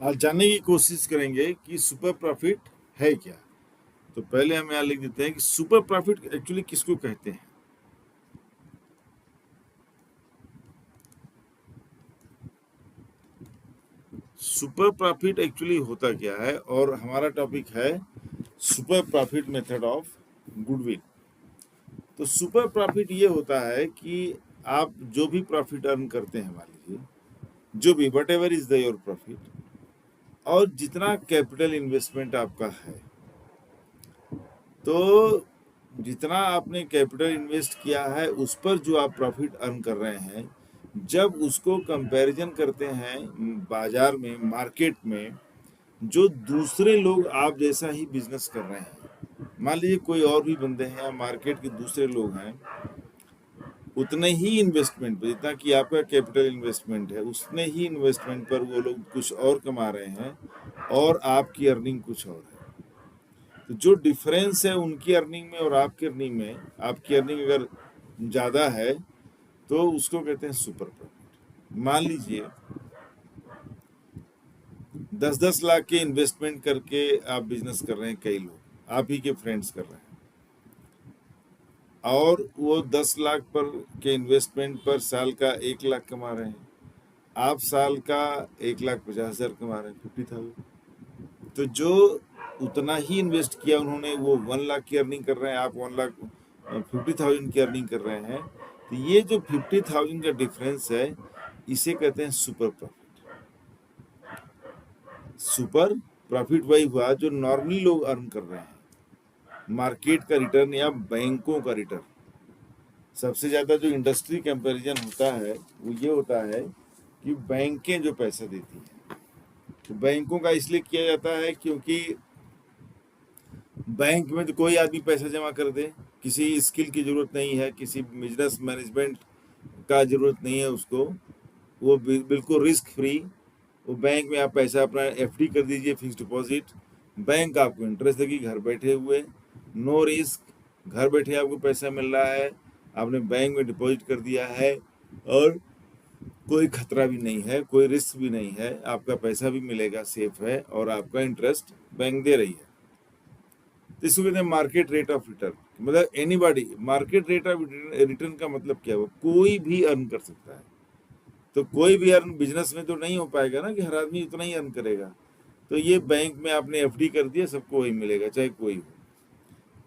आज जानने की कोशिश करेंगे कि सुपर प्रॉफिट है क्या। तो पहले हम यहाँ लिख देते हैं कि सुपर प्रॉफिट एक्चुअली किसको कहते हैं। सुपर प्रॉफिट एक्चुअली होता क्या है, और हमारा टॉपिक है super profit method of goodwill. तो सुपर प्रॉफिट ये होता है कि आप जो भी प्रॉफिट अर्न करते हैं, मान लीजिए जो भी what ever is the your profit, और जितना कैपिटल इन्वेस्टमेंट आपका है, तो जितना आपने कैपिटल इन्वेस्ट किया है उस पर जो आप प्रॉफिट अर्न कर रहे हैं, जब उसको कंपैरिजन करते हैं बाजार में, मार्केट में, जो दूसरे लोग आप जैसा ही बिजनेस कर रहे हैं, मान लीजिए कोई और भी बंदे हैं या मार्केट के दूसरे लोग हैं, उतने ही इन्वेस्टमेंट पर, जितना कि आपका कैपिटल इन्वेस्टमेंट है उतने ही इन्वेस्टमेंट पर वो लोग कुछ और कमा रहे हैं और आपकी अर्निंग कुछ और है। तो जो डिफरेंस है उनकी अर्निंग में और आपकी अर्निंग में, आपकी अर्निंग अगर ज़्यादा है तो उसको कहते हैं सुपर प्रॉफिट। मान लीजिए 10-10 लाख के इन्वेस्टमेंट करके आप बिजनेस कर रहे हैं, कई लोग आप ही के फ्रेंड्स कर रहे हैं, और वो 10 लाख पर के इन्वेस्टमेंट पर साल का 1 लाख कमा रहे हैं, आप साल का 1,50,000 कमा रहे हैं, 50,000। तो जो उतना ही इन्वेस्ट किया उन्होंने, वो 1 लाख की अर्निंग कर रहे हैं, आप 1,50,000 की अर्निंग कर रहे हैं। तो ये जो 50,000 का डिफरेंस है, इसे कहते हैं सुपर प्रॉफिट। सुपर प्रॉफिट वही हुआ जो नॉर्मली लोग अर्न कर रहे हैं, मार्केट का रिटर्न या बैंकों का रिटर्न। सबसे ज़्यादा जो इंडस्ट्री कंपैरिजन होता है वो ये होता है कि बैंकें जो पैसा देती हैं, तो बैंकों का इसलिए किया जाता है क्योंकि बैंक में तो कोई आदमी पैसा जमा कर दे, किसी स्किल की ज़रूरत नहीं है, किसी बिजनेस मैनेजमेंट का ज़रूरत नहीं है उसको, वो बिल्कुल रिस्क फ्री। वो बैंक में आप पैसा अपना एफडी कर दीजिए, फिक्स डिपॉजिट, बैंक आपको इंटरेस्ट देगी घर बैठे हुए, नो रिस्क, घर बैठे आपको पैसा मिल रहा है, आपने बैंक में डिपॉजिट कर दिया है और कोई खतरा भी नहीं है, कोई रिस्क भी नहीं है, आपका पैसा भी मिलेगा, सेफ है, और आपका इंटरेस्ट बैंक दे रही है। तो इसको कहते हैं मार्केट रेट ऑफ रिटर्न। मतलब anybody, market rate of return का मतलब क्या हुआ, कोई भी अर्न कर सकता है। तो कोई भी अर्न बिजनेस में तो नहीं हो पाएगा ना कि हर आदमी उतना ही अर्न करेगा। तो ये बैंक में आपने एफडी कर दिया, सबको वही मिलेगा चाहे कोई हो।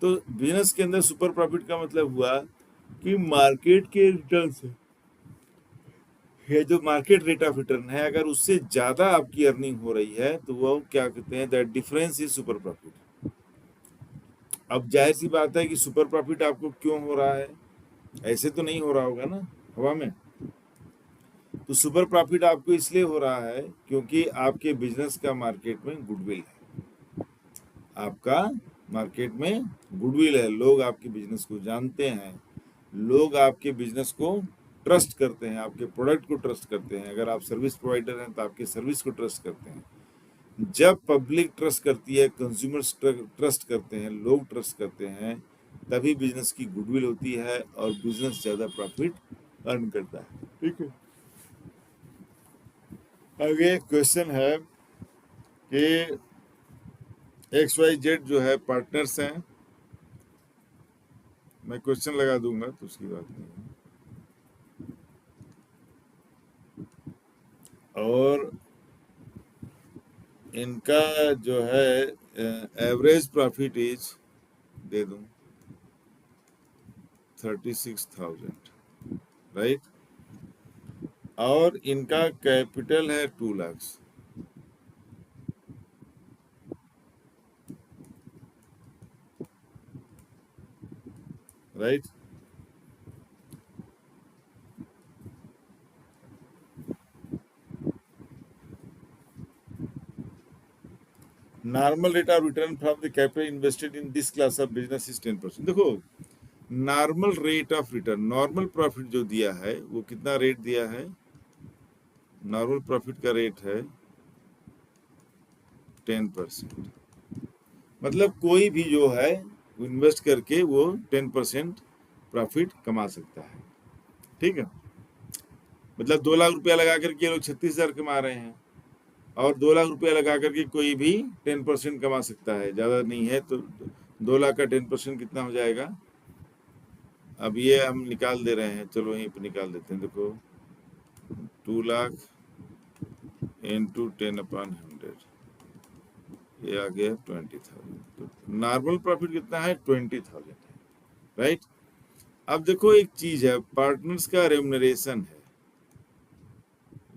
तो बिजनेस के अंदर सुपर प्रॉफिट का मतलब हुआ कि मार्केट के रिटर्न से, ये जो मार्केट रेट ऑफ रिटर्न है, अगर उससे ज्यादा आपकी अर्निंग हो रही है तो वो क्या कहते हैं, that difference is super profit. अब जाहिर सी बात है कि सुपर प्रॉफिट आपको क्यों हो रहा है, ऐसे तो नहीं हो रहा होगा ना हवा में। तो सुपर प्रॉफिट आपको इसलिए हो रहा है क्योंकि आपके बिजनेस का मार्केट में गुडविल है, आपका मार्केट में गुडविल है, लोग आपके बिजनेस को जानते हैं, लोग आपके बिजनेस को ट्रस्ट करते हैं, आपके प्रोडक्ट को ट्रस्ट करते हैं। अगर आप सर्विस प्रोवाइडर हैं तो आपके सर्विस को ट्रस्ट करते हैं। जब पब्लिक ट्रस्ट करती है, कंज्यूमर्स ट्रस्ट करते हैं, लोग ट्रस्ट करते हैं, तभी बिजनेस की गुडविल होती है और बिजनेस ज़्यादा प्रॉफिट अर्न करता है। ठीक है, आगे क्वेश्चन है कि XYZ जो है पार्टनर्स हैं, मैं क्वेश्चन लगा दूंगा तो उसकी बात नहीं है, और इनका जो है एवरेज प्रॉफिट इज, दे दूं 36,000, राइट, और इनका कैपिटल है 2 lakh, right. Normal rate of return from the capital invested in this class of business is 10%। देखो, normal rate of return, normal profit जो दिया है वो कितना रेट दिया है, नॉर्मल प्रॉफिट का रेट है 10%। मतलब कोई भी जो है इन्वेस्ट करके वो 10% प्रॉफिट कमा सकता है। ठीक है, मतलब 2 लाख रुपया लगा करके लोग 36,000 कमा रहे हैं, और 2 लाख रुपया लगा करके कोई भी 10% कमा सकता है, ज़्यादा नहीं है। तो 2 लाख का 10% कितना हो जाएगा? अब ये हम निकाल दे रहे हैं, चलो यहीं पर निकाल देते हैं। देखो 2 लाख इंटू 10/100, ये आ गया 20,000। तो नॉर्मल प्रॉफिट कितना है? 20,000 है, राइट। अब देखो एक चीज है, पार्टनर्स का रेम्यूनरेशन है,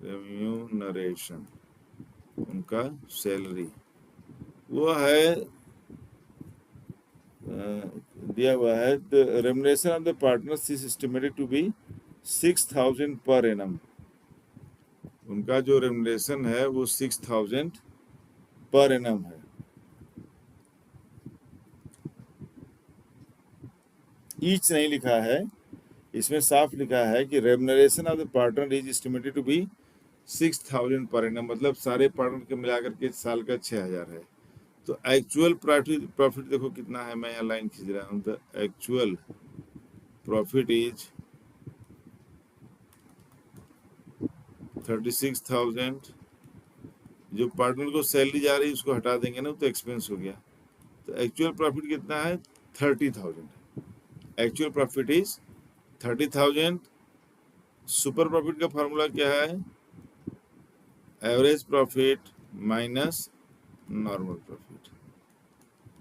रेम्यूनरेशन, उनका सैलरी वो है दिया हुआ है। The remuneration of the partners is estimated to be 6,000 per annum. उनका जो रेम्यूनरेशन है वो 6,000 पर एनम है। ईच नहीं लिखा है, इसमें साफ लिखा है कि remuneration of the partner is estimated to be 6,000 per annum, मतलब सारे पार्टनर के मिलाकर के साल का 6,000 है। तो एक्चुअल प्रॉफिट देखो कितना है, मैं यहाँ लाइन खींच रहा हूँ। The actual profit is 36,000। जो पार्टनर को सैलरी जा रही है उसको हटा देंगे ना, तो एक्सपेंस हो गया। तो एक्चुअल प्रॉफिट कितना है? 30,000। Actual profit is 30,000। Super profit का फॉर्मूला क्या है? Average profit minus normal profit.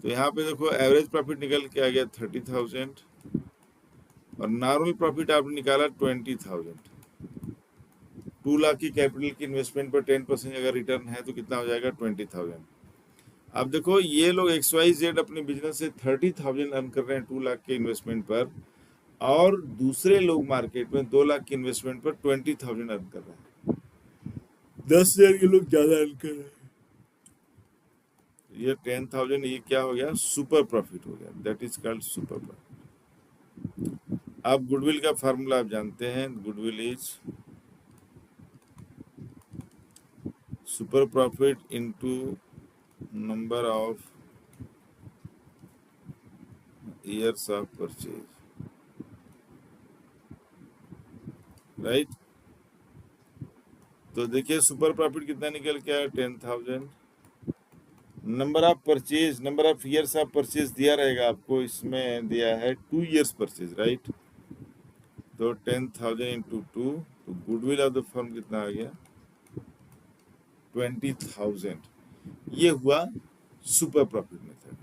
तो यहाँ पे देखो एवरेज प्रॉफिट निकल के आ गया 30,000 और नॉर्मल प्रॉफिट आपने निकाला 20,000। 2 लाख की कैपिटल की इन्वेस्टमेंट पर 10% अगर रिटर्न है तो कितना हो जाएगा? 20,000। अब देखो ये लोग XYZ अपने बिजनेस से 30,000 अर्न कर रहे हैं 2 लाख के इन्वेस्टमेंट पर, और दूसरे लोग मार्केट में 2 लाख की इन्वेस्टमेंट पर 20,000 अर्न कर रहे हैं। 10,000 के लोग ज्यादा अर्न कर रहे हैं। ये 10,000, ये क्या हो गया? सुपर प्रॉफिट हो गया। That is called super profit. अब गुडविल का फार्मूला आप जानते हैं। Goodwill is super profit into number of years of purchase, right. तो देखिए सुपर प्रॉफिट कितना निकल के आया? 10,000। Number of purchase, number of years of purchase दिया रहेगा आपको, इसमें दिया है 2 ईयर्स परचेज, राइट। तो 10,000 इंटू 2, तो गुडविल ऑफ द फर्म कितना आ गया? 20,000। ये हुआ सुपर प्रॉफिट मेथड।